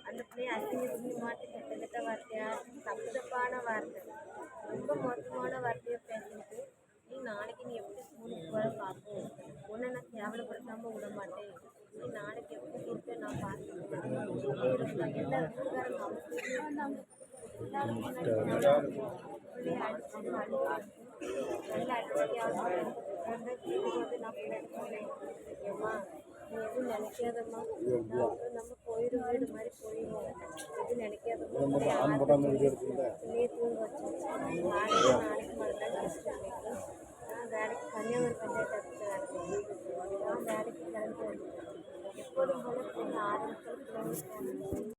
அந்த பிள்ளைய அசிங்கமாட்டி கெட்ட வார்த்தையா தப்பு தப்பான வார்த்தை ரொம்ப மோசமான வார்த்தையை பேசிட்டு நீ எப்படி ஸ்கூலுக்கு போகிற பார்ப்போம் உன்னை நான் கேவலப்படுத்தாமல் விட மாட்டேன் நீ நாளைக்கு எப்படி இருக்க நான் பார்த்துக்கிறேன் எல்லா ஸ்கூல்காரங்க பிள்ளைய அடிச்சு நல்லா அடிச்சு நான் போனேன் ஏம்மா நீ எதுவும் நினைக்காதம்மா நம்ம போயிடும் வீடு மாதிரி போயிடுவோம் எதுவும் நினைக்காதம்மா பிள்ளைய தூங்க வச்சு நாளைக்கு மட்டும் நான் வேலைக்கு கன்னியாகுமரி பஞ்சாயத்து நான் வேலைக்கு கிளம்பி எப்போதும் போல 6 நிமிஷம்